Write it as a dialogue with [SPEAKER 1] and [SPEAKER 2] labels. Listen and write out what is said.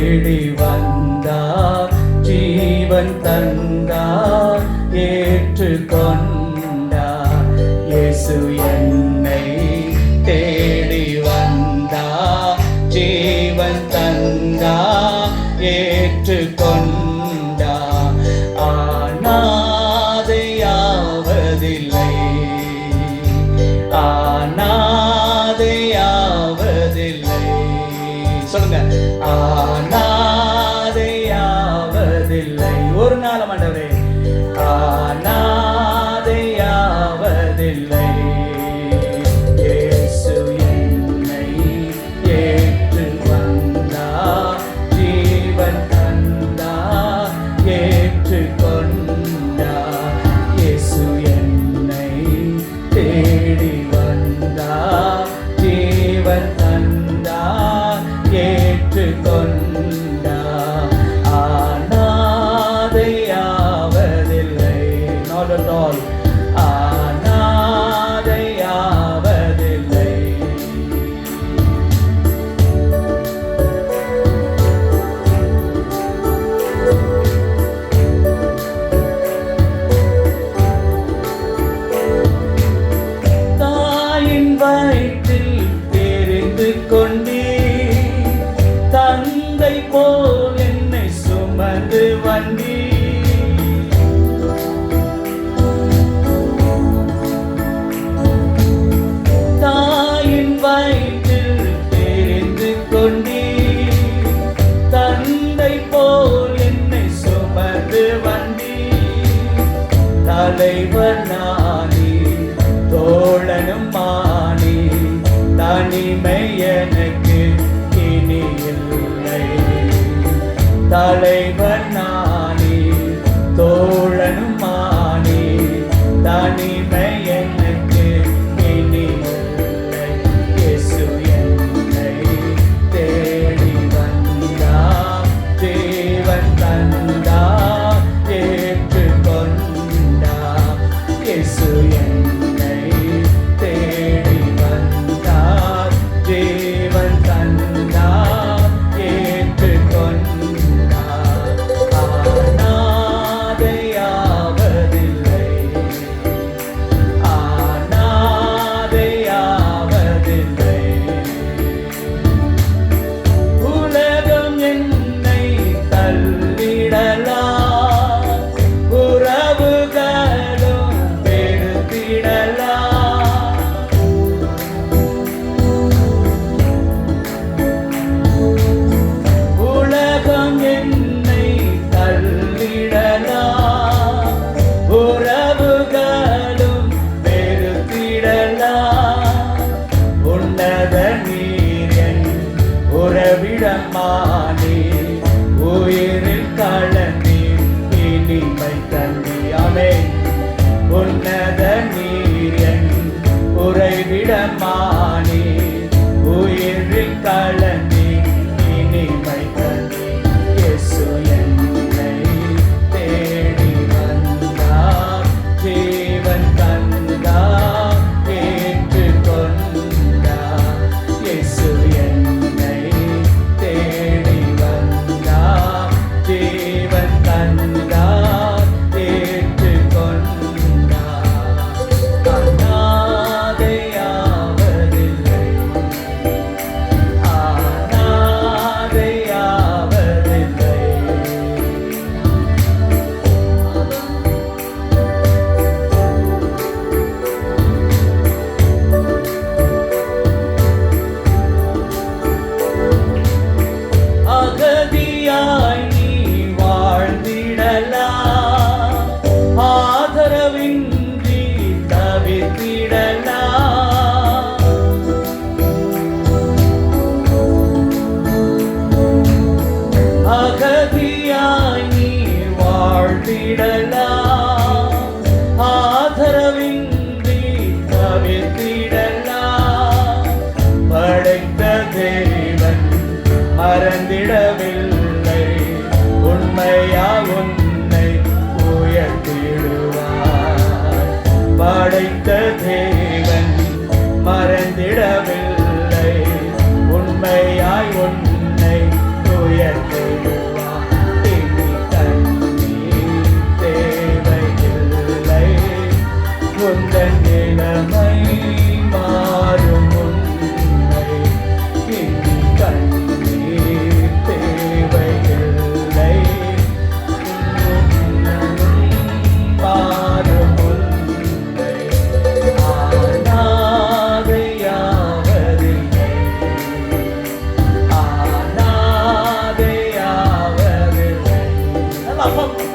[SPEAKER 1] தேடி வந்தார், ஜீவன் தந்தார், ஏற்றுக்கொண்டார். இயேசு என்னை தேடி வந்தார், ஜீவன் தந்தார், ஏற்றுக்கொண்டார். ஆனாதையாவதில்லை, ஆனாதையாவதில்லை. சொல்லுங்க, ஆனாதையாவதில்லை. ஒரு நாள் ஆண்டவரே ஆனாதையாவதில்லை. இயேசு என்னை ஏற்று வந்தார், ஜீவன் தந்தார், ஏற்றுக்கொண்டார். இயேசு என்னை தேடி வந்தார், ஜீவன் தந்தார், ஏற்றுக்கொண்டார். ஆனாதையாவதில்லை, not at all. ஆனாதையாவதில்லை. தாயின் வயிற்றில் தெரிந்து கொண்டே, தந்தை போல் என்னை சுமந்து வந்தீ. தாயின் வயிற்றில் தெரிந்து கொண்டே, தந்தை போல் என்னை சுமந்து வந்தீ. தலைவர் நானே, தோழனும் மானே, தனிமை எனக்கு இனி இல்லை. தலைவர் நானே, தோழனும் மானே, தனிமை எனக்கு இனி இல்லை. இயேசு என்னை தேடி வந்தார், ஜீவன் தந்தார், ஏற்றுக்கொண்டார். இயேசு என்னை தேடி வந்தார், ஜீவன் தந்தார், ஏற்றுக்கொண்டார். ஆனாதையாவதில்லை, ஆனாதையாவதில்லை. உலகம் என்னை தள்ளிடலாம், உறவுகளும் பெருத்திடலாம். உலகம் என்னை தள்ளிடலாம், உறவுகளும் பெருத்திடலாம். உன்னத நீர் என் உறவிடமானே, உயிரில் கலந்தீர், இனிமை தந்தியாமே. உன்னத நீர் என் உறைவிடமானே, உயிரில் கலந்தீர், இனிமை தந்தீர். இயேசு என்னை தேடி வந்தார், ஜீவன் தந்தார், ஏற்றுக்கொண்டார். இயேசு என்னை தேடி வந்தார், ஜீவன் தந்தார், ஏற்றுக்கொண்டார். அனாதையாவதில்லை, ஆனாதையாவதில்லை. அகதியாய் நீ வாழ்ந்திடலாம், ஆதரவின்றி தவித்திடலாம். அகதியாய் நீ வாழ்ந்திடலாம், ஆதரவின்றி தவித்திடலாம். படைத்த தேவன் மறந்திடவில்லை, உண்மையா உன்னை உயர்த்திடுவார். படைத்த தேவன் மறந்திடவில்லை, உண்மையாய் உன்னை உயர்த்து
[SPEAKER 2] பாப்போம்